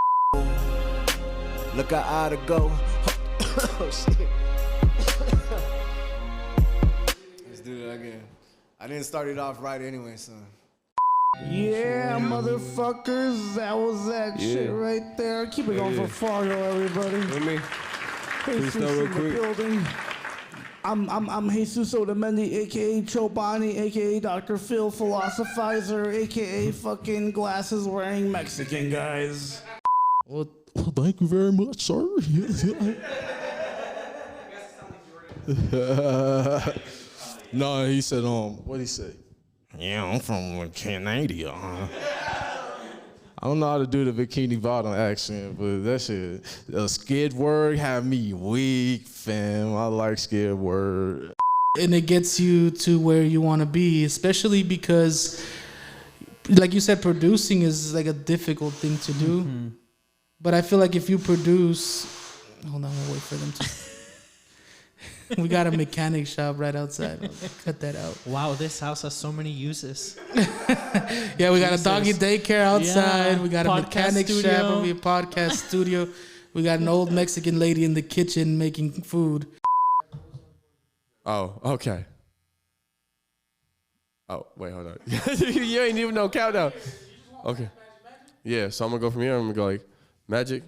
Look, I oughta go. Oh, shit. Let's do that again. I didn't start it off right anyway, son. Yeah, motherfuckers, that was that shit right there. Keep it going for Fargo, everybody. With me? Jesus in the building. I'm Jesus Otamendi, aka Chobani, aka Dr. Phil Philosophizer, aka fucking glasses wearing Mexican guys. Well, thank you very much, sir. No, he said, what'd he say? Yeah, I'm from Canada. I don't know how to do the Bikini Bottom accent, but that shit, Skidward have me weak, fam. I like Skidward. And it gets you to where you want to be, especially because, like you said, producing is like a difficult thing to do. Mm-hmm. But I feel like if you produce, hold on, we'll wait for them to. We got a mechanic shop right outside. Cut that out. Wow, this house has so many uses. Yeah, we got a doggy daycare outside. Yeah, we got a mechanic studio. shop. We have a podcast studio. We got an old Mexican lady in the kitchen making food. Oh, okay. Oh, wait, hold on. You ain't even no countdown. Okay. Yeah, so I'm going to go from here. I'm going to go like magic,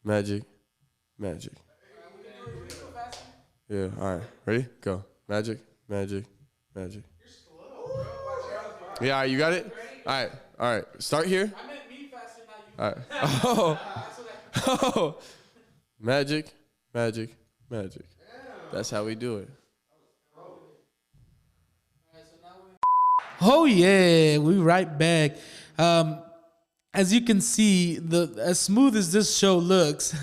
magic, magic. Yeah, all right. Ready? Go. Magic, magic, magic. Yeah, all right, you got it? All right. Start here. I meant me faster, not you. All right. Oh. Magic, magic, magic. That's how we do it. Oh, yeah. We right back. As you can see, as smooth as this show looks,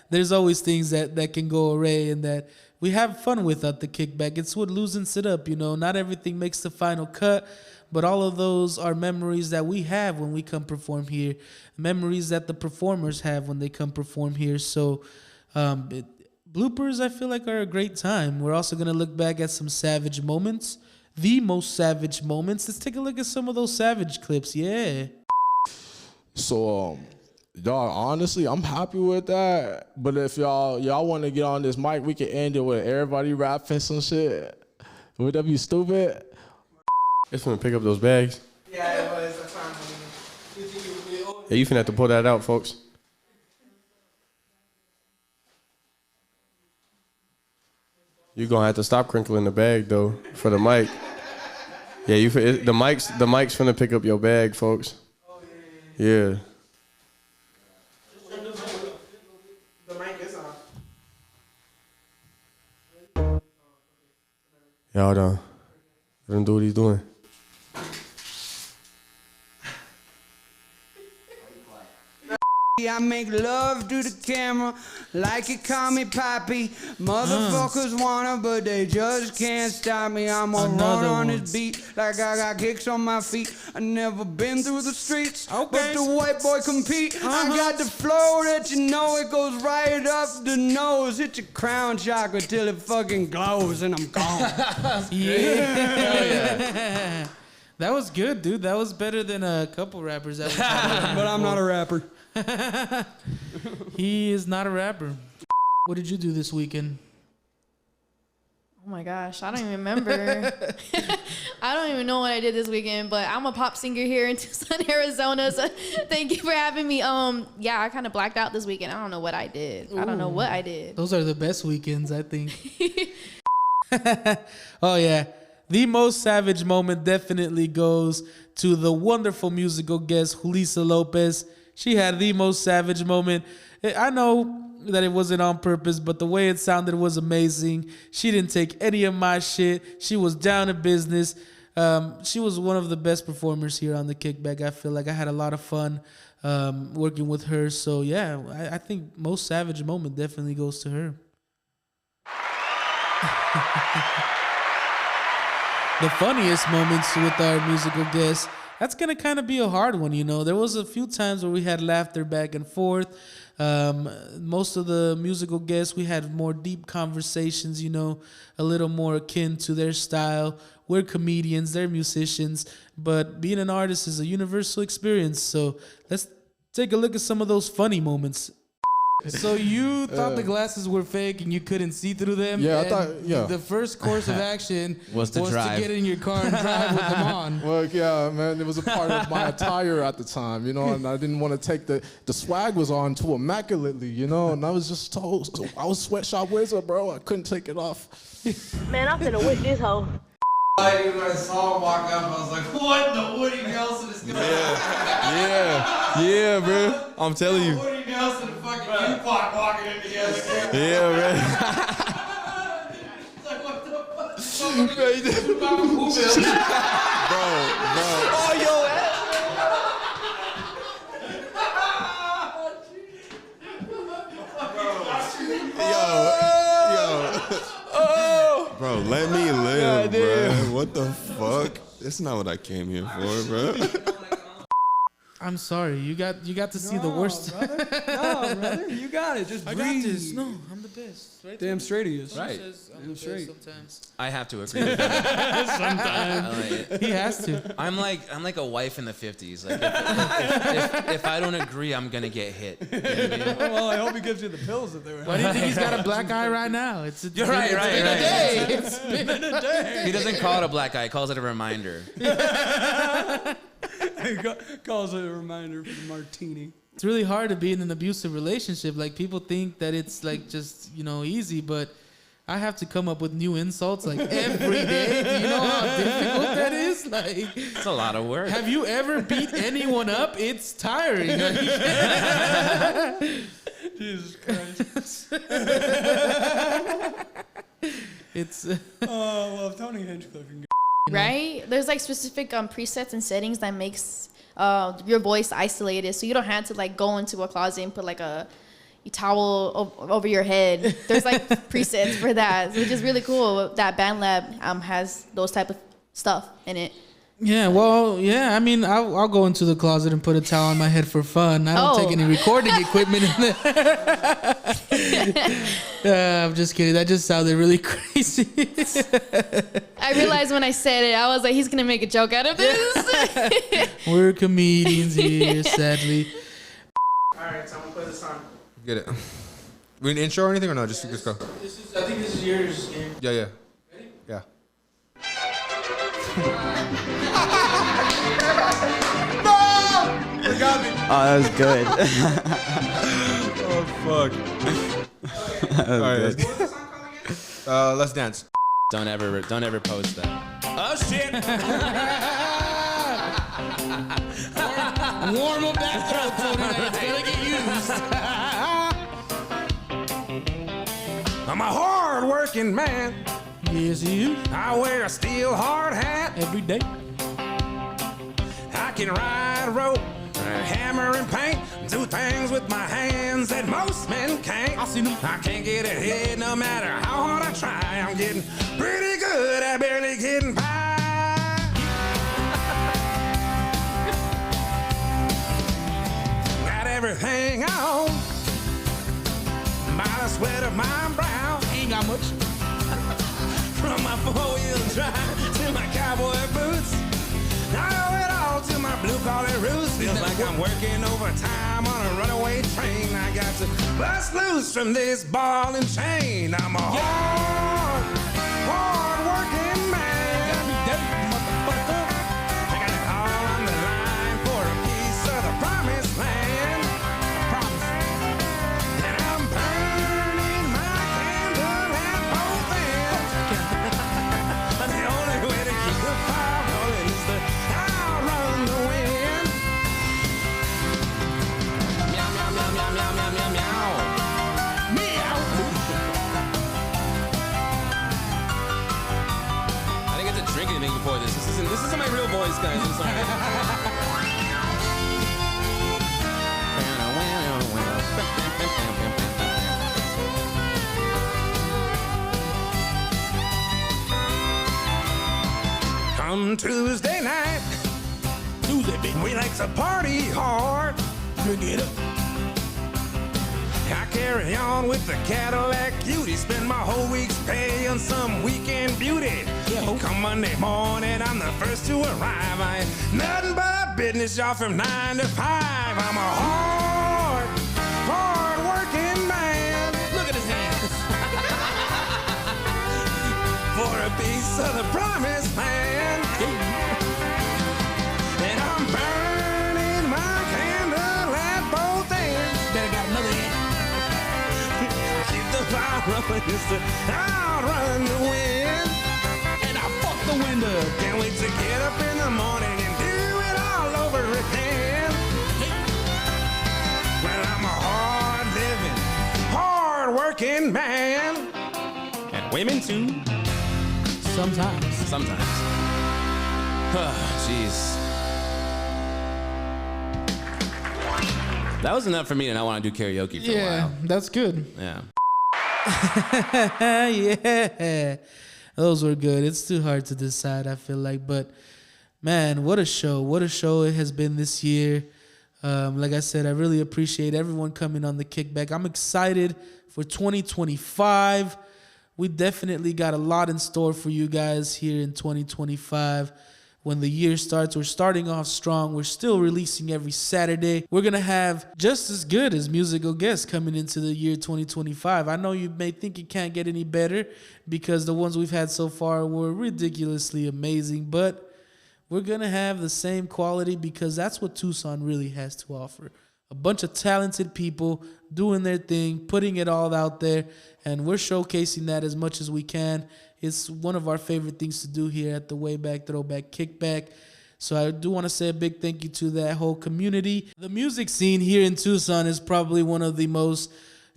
there's always things that can go awry and that we have fun with at the Kickback. It's what loosens it up, you know. Not everything makes the final cut, but all of those are memories that we have when we come perform here, memories that the performers have when they come perform here. So bloopers, I feel like, are a great time. We're also going to look back at some savage moments, the most savage moments. Let's take a look at some of those savage clips. Yeah. So, y'all, honestly, I'm happy with that. But if y'all want to get on this mic, we can end it with everybody rapping some shit. Would that be stupid? It's finna pick up those bags. Yeah, it was. That's fine. Yeah, you finna have to pull that out, folks. You're gonna have to stop crinkling the bag though for the mic. Yeah, the mic's finna pick up your bag, folks. Yeah. The mic is on. Yeah, hold on. Let him do what he's doing. I make love to the camera like it call me Poppy. Motherfuckers wanna, but they just can't stop me. I'm gonna run on this beat like I got kicks on my feet. I never been through the streets, but the white boy compete. I got the flow that you know, it goes right up the nose. Hit your crown chakra till it fucking glows and I'm gone. Yeah. That was good, dude. That was better than a couple rappers that But I'm not a rapper. He is not a rapper. What did you do this weekend? Oh my gosh, I don't even remember. I don't even know what I did this weekend, but I'm a pop singer here in Tucson, Arizona. So thank you for having me. Yeah, I kind of blacked out this weekend. I don't know what I did. Ooh. I don't know what I did. Those are the best weekends, I think. Oh yeah, the most savage moment definitely goes to the wonderful musical guest, Julissa Lopez. She had the most savage moment. I know that it wasn't on purpose, but the way it sounded was amazing. She didn't take any of my shit. She was down to business. She was one of the best performers here on the Kickback. I feel like I had a lot of fun working with her. So yeah, I think most savage moment definitely goes to her. The funniest moments with our musical guests, that's going to kind of be a hard one, you know. There was a few times where we had laughter back and forth. Most of the musical guests, we had more deep conversations, you know, a little more akin to their style. We're comedians, they're musicians, but being an artist is a universal experience. So let's take a look at some of those funny moments. So you thought the glasses were fake and you couldn't see through them? Yeah, I thought, yeah. The first course of action was to get in your car and drive with them on. Well, yeah, man, it was a part of my attire at the time, you know, and I didn't want to take the swag was on too immaculately, you know, and I was just told, I was sweatshop wizard, bro. I couldn't take it off. Man, I'm finna whip this hoe. When I saw him walk up, I was like, what the Woody Nelson is going on? Yeah, bro. I'm telling you. Woody Nelson and fucking Tupac walking in together. Yeah, bro. It's like, what the fuck? Bro. Oh, yo, Bro, let me live, bro. What the fuck? That's not what I came here for, bro. I'm sorry. You got to see the worst. Brother. No, brother. You got it. Just breathe. I got this. No, I'm the best. Right? Damn straight he is. Right. Damn straight. Sometimes. I have to agree with that. Sometimes. He has to. I'm like a wife in the 50s. Like if I don't agree, I'm gonna get hit. You know what I mean? Well, I hope he gives you the pills that they were. Why do you think he's got a black eye right now? It's You're right. It's been a day. He doesn't call it a black eye. He calls it a reminder. He calls it a reminder for the martini. It's really hard to be in an abusive relationship. Like, people think that it's like just, you know, easy, but I have to come up with new insults like every day. Do you know how difficult that is? Like, it's a lot of work. Have you ever beat anyone up? It's tiring. Jesus Christ. It's well, if Tony Hinchcliffe can go. Right? There's like specific presets and settings that makes your voice isolated, so you don't have to like go into a closet and put like a towel over your head. There's like presets for that, which is really cool. That BandLab has those type of stuff in it. Yeah, well, yeah. I mean, I'll go into the closet and put a towel on my head for fun. I don't take any recording equipment in there. I'm just kidding. That just sounded really crazy. I realized when I said it, I was like, he's gonna make a joke out of this. We're comedians here, sadly. All right, so I'm gonna put this on. Get it. We an intro or anything or no? Just go. I think this is yours game. Yeah. Ready? Yeah. No! You got me. Oh, that was good. Oh fuck. All right. Let's dance. Don't ever post that. Oh shit! Warm up that throat, Tony. It's gonna get used. I'm a hard-working man. Yes, you. I wear a steel hard hat every day. I can ride a rope, hammer and paint, do things with my hands that most men can't. I can't get it hit no matter how hard I try. I'm getting pretty good at barely getting by. Got everything on by the sweat of my brow. Ain't got much. From my four-wheel drive to my cowboy boots, I owe it all to my blue-collar roots. Feels like I'm working overtime on a runaway train. I got to bust loose from this ball and chain. I'm a hard-working man. I got it all on the line for a piece of the promised land. And I'm burning my candle at both ends. The only way meow, meow, meow, meow. Meow. I didn't get to drink anything before this. This isn't my real voice, guys. I'm sorry. Come Tuesday night, we like to party hard. Drink it up. I carry on with the Cadillac cutie. Spend my whole week's pay on some weekend beauty. Come Monday morning, I'm the first to arrive. I ain't nothing but business, y'all, from 9 to 5. I'm a hard working man. Look at his hands. For a piece of the promised land. And I'm burning my candle at both ends. Better got another end. Keep the fire rolling, I'll run the wind. And I fuck the wind up. Can't wait to get up in the morning and do it all over again. Well, I'm a hard-living, hard-working man. And women too. Sometimes. Jeez. That was enough for me to not want to do karaoke for a while. Yeah, that's good. Yeah. Yeah. Those were good. It's too hard to decide, I feel like. But, man, what a show. What a show it has been this year. Like I said, I really appreciate everyone coming on the Kickback. I'm excited for 2025. We definitely got a lot in store for you guys here in 2025. When the year starts, we're starting off strong. We're still releasing every Saturday. We're going to have just as good as musical guests coming into the year 2025. I know you may think it can't get any better because the ones we've had so far were ridiculously amazing, but we're going to have the same quality because that's what Tucson really has to offer. A bunch of talented people doing their thing, putting it all out there, and we're showcasing that as much as we can. It's one of our favorite things to do here at the Wayback Throwback Kickback. So I do want to say a big thank you to that whole community. The music scene here in Tucson is probably one of the most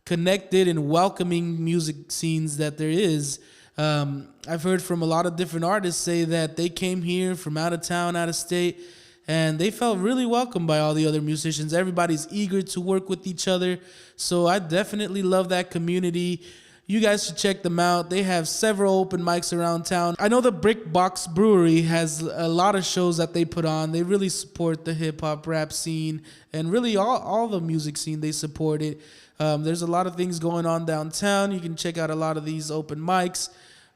connected and welcoming music scenes that there is. I've heard from a lot of different artists say that they came here from out of town, out of state, and they felt really welcomed by all the other musicians. Everybody's eager to work with each other. So I definitely love that community. You guys should check them out. They have several open mics around town. I know the Brick Box Brewery has a lot of shows that they put on. They really support the hip-hop rap scene and really all the music scene. They support it. There's a lot of things going on downtown. You can check out a lot of these open mics.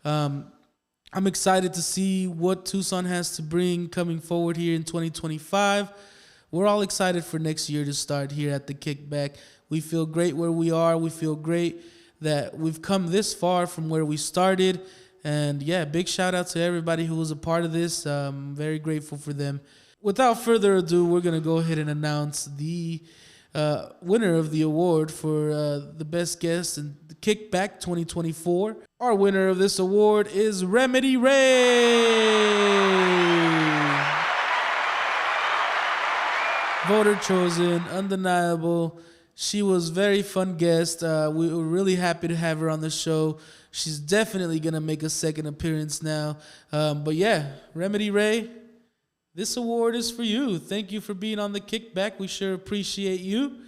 I'm excited to see what Tucson has to bring coming forward here in 2025. We're all excited for next year to start here at the Kickback. We feel great where we are. We feel great that we've come this far from where we started. And yeah, big shout out to everybody who was a part of this. I'm very grateful for them. Without further ado, we're going to go ahead and announce the winner of the award for the best guest in the Kickback 2024. Our winner of this award is Remedy Ray. Voter chosen, undeniable. She was a very fun guest. We were really happy to have her on the show. She's definitely going to make a second appearance now. But yeah, Remedy Ray, this award is for you. Thank you for being on the Kickback. We sure appreciate you.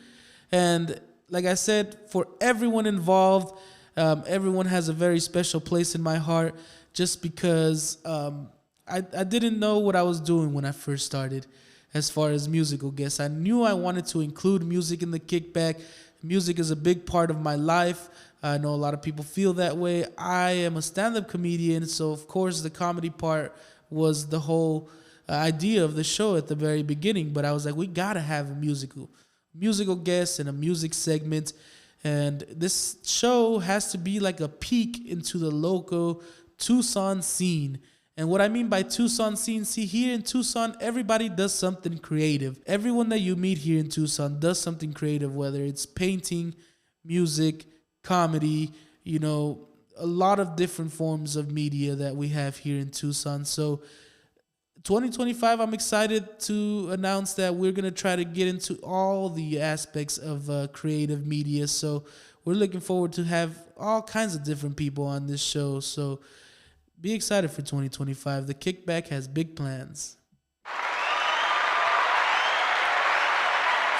And like I said, for everyone involved, everyone has a very special place in my heart just because I didn't know what I was doing when I first started as far as musical guests. I knew I wanted to include music in the Kickback. Music is a big part of my life. I know a lot of people feel that way. I am a stand-up comedian, so of course the comedy part was the whole idea of the show at the very beginning, but I was like, we gotta have a musical guest and a music segment, and this show has to be like a peek into the local Tucson scene. And what I mean by Tucson scene, see, here in Tucson, everybody does something creative. Everyone that you meet here in Tucson does something creative, whether it's painting, music, comedy, you know, a lot of different forms of media that we have here in Tucson. So 2025, I'm excited to announce that we're going to try to get into all the aspects of creative media. So we're looking forward to have all kinds of different people on this show. So be excited for 2025. The Kickback has big plans.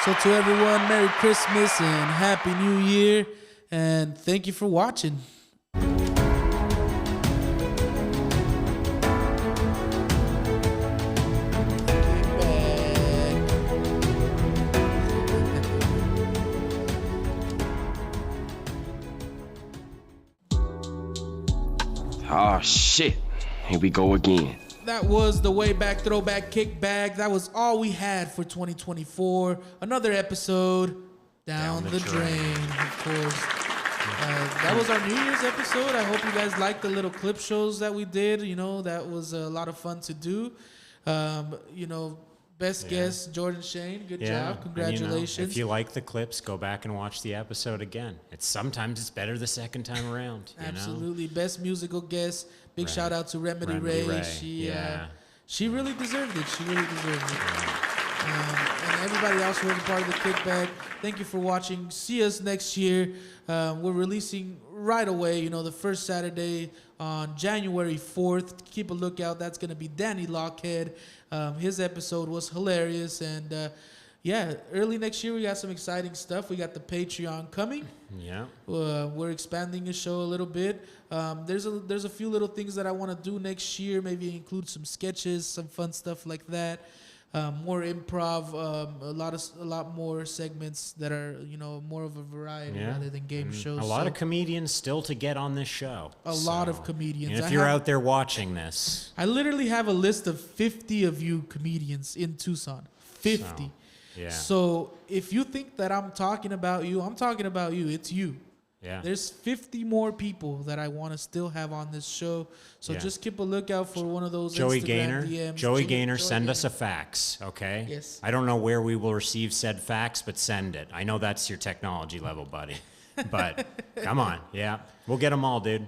So to everyone, Merry Christmas and Happy New Year. And thank you for watching. Oh, shit. Here we go again. That was the way back throwback kickback. That was all we had for 2024. Another episode down the drain, of course. That was our New Year's episode. I hope you guys liked the little clip shows that we did. You know, that was a lot of fun to do. You know, best guest, Jordan Cheyne. Good job. Congratulations. And, if you like the clips, go back and watch the episode again. Sometimes it's better the second time around. Absolutely. Best musical guest. Big shout out to Remedy Ray. She really deserved it. She really deserved it. And everybody else who was a part of the Kickback, thank you for watching. See us next year. We're releasing right away, you know, the first Saturday on January 4th. Keep a lookout. That's going to be Danny Lockhead. His episode was hilarious. And early next year we got some exciting stuff. We got the Patreon coming. Yeah. We're expanding the show a little bit. There's a few little things that I want to do next year. Maybe include some sketches, some fun stuff like that. More improv, a lot more segments that are, you know, more of a variety rather than game shows. A lot of comedians still to get on this show. A lot of comedians. And if you're out there watching this, I literally have a list of 50 of you comedians in Tucson. 50. So if you think that I'm talking about you, I'm talking about you. It's you. Yeah. There's 50 more people that I want to still have on this show. So just keep a lookout for one of those Joey Instagram Gaynor. DMs. Joey Gaynor, send us a fax, okay? Yes. I don't know where we will receive said fax, but send it. I know that's your technology level, buddy. But come on, we'll get them all, dude.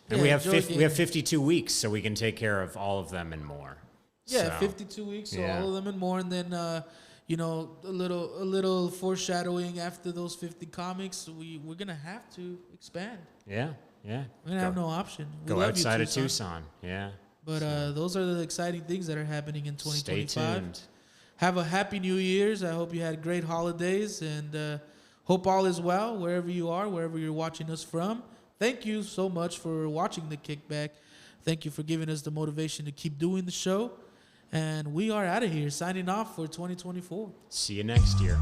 And we have 52 weeks, so we can take care of all of them and more. Yeah, 52 weeks, so all of them and more, and then. You know, a little foreshadowing after those 50 comics. We're gonna have to expand. Yeah. We're gonna have no option. Go outside of Tucson. Yeah. But those are the exciting things that are happening in 2025. Stay tuned. Have a happy New Year's. I hope you had great holidays and hope all is well wherever you are, wherever you're watching us from. Thank you so much for watching the Kickback. Thank you for giving us the motivation to keep doing the show. And we are out of here, signing off for 2024. See you next year.